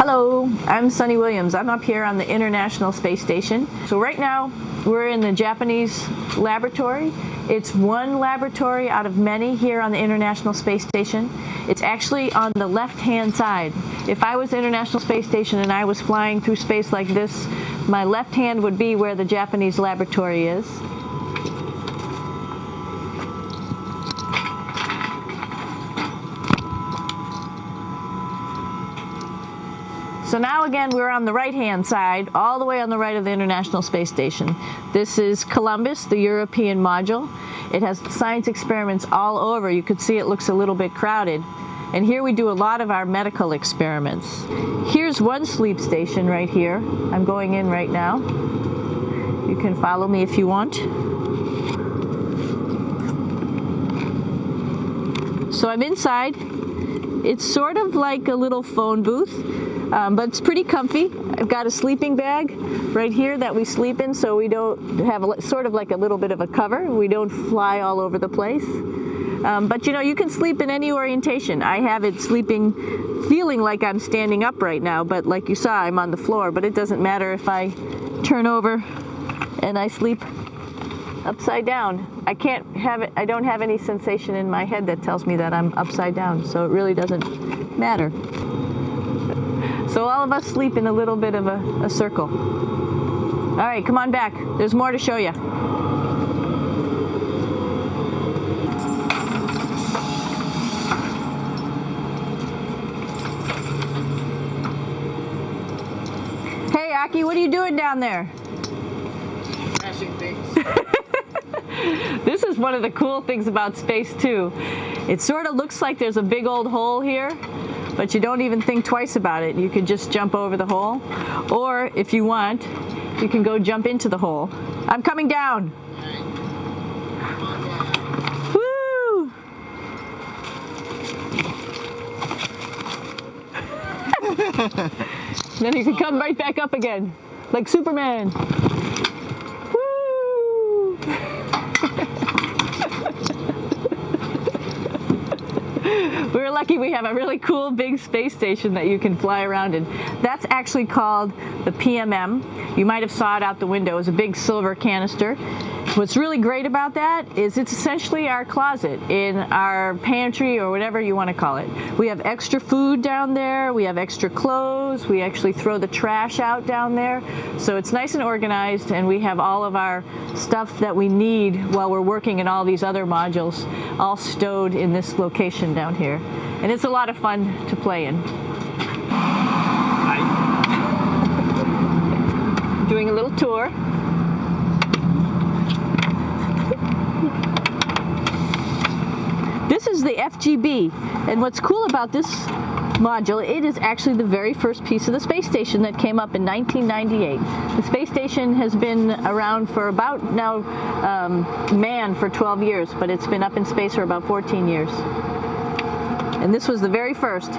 Hello, I'm Sunny Williams. I'm up here on the International Space Station. So right now we're in the Japanese laboratory. It's one laboratory out of many here on the International Space Station. It's actually on the left-hand side. If I was International Space Station and I was flying through space like this, my left hand would be where the Japanese laboratory is. So now again we're on the right-hand side, all the way on the right of the International Space Station. This is Columbus, the European module. It has science experiments all over. You could see it looks a little bit crowded. And here we do a lot of our medical experiments. Here's one sleep station right here. I'm going in right now. You can follow me if you want. So I'm inside. It's sort of like a little phone booth. But it's pretty comfy. I've got a sleeping bag right here that we sleep in, so we don't have sort of like a little bit of a cover. We don't fly all over the place. But you know, you can sleep in any orientation. I have it sleeping, feeling like I'm standing up right now, but like you saw, I'm on the floor. But it doesn't matter if I turn over and I sleep upside down. I don't have any sensation in my head that tells me that I'm upside down, so it really doesn't matter. So all of us sleep in a little bit of a circle. All right, come on back. There's more to show you. Hey, Aki, what are you doing down there? Crashing things. This is one of the cool things about space, too. It sort of looks like there's a big old hole here, but you don't even think twice about it. You could just jump over the hole, or if you want, you can go jump into the hole. I'm coming down. Woo! Then you can come right back up again, like Superman. Woo! We're lucky we have a really cool big space station that you can fly around in. That's actually called the PMM. You might have saw it out the window. It's a big silver canister. What's really great about that is it's essentially our closet in our pantry or whatever you want to call it. We have extra food down there. We have extra clothes. We actually throw the trash out down there. So it's nice and organized, and we have all of our stuff that we need while we're working in all these other modules all stowed in this location down here. And it's a lot of fun to play in. Doing a little tour. This is the FGB, and what's cool about this module, it is actually the very first piece of the space station that came up in 1998. The space station has been around for about now, manned for 12 years, but it's been up in space for about 14 years. And this was the very first.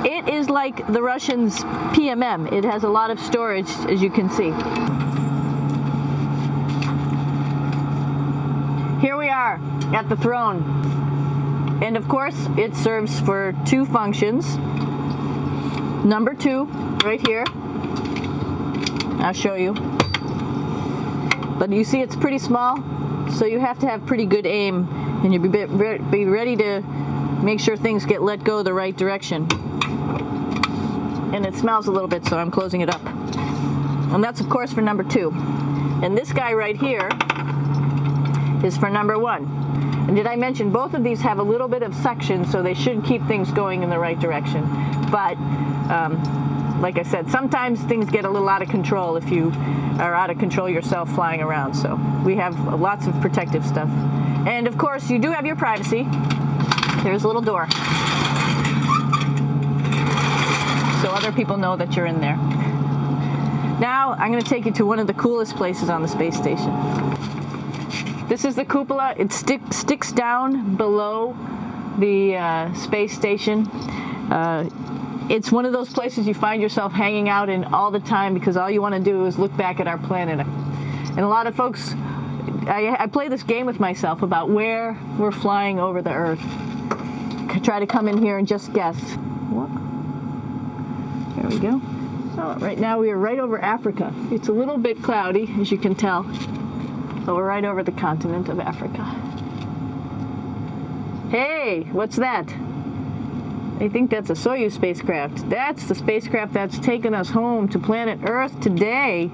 It is like the Russians' PMM. It has a lot of storage, as you can see. Here we are at the throne. And of course, it serves for two functions. Number 2, right here. I'll show you. But you see it's pretty small, so you have to have pretty good aim, and you'll be ready to make sure things get let go the right direction. And it smells a little bit, so I'm closing it up. And that's of course for number 2. And this guy right here is for number 1. And did I mention both of these have a little bit of suction, so they should keep things going in the right direction. But like I said, sometimes things get a little out of control if you are out of control yourself flying around. So we have lots of protective stuff. And of course, you do have your privacy. There's a little door, so other people know that you're in there. Now I'm going to take you to one of the coolest places on the space station. This is the cupola. It sticks down below the space station. It's one of those places you find yourself hanging out in all the time because all you want to do is look back at our planet. And a lot of folks, I play this game with myself about where we're flying over the Earth. Try to come in here and just guess. There we go. Oh, right now we are right over Africa. It's a little bit cloudy, as you can tell, but we're right over the continent of Africa. Hey, what's that? I think that's a Soyuz spacecraft. That's the spacecraft that's taken us home to planet Earth today.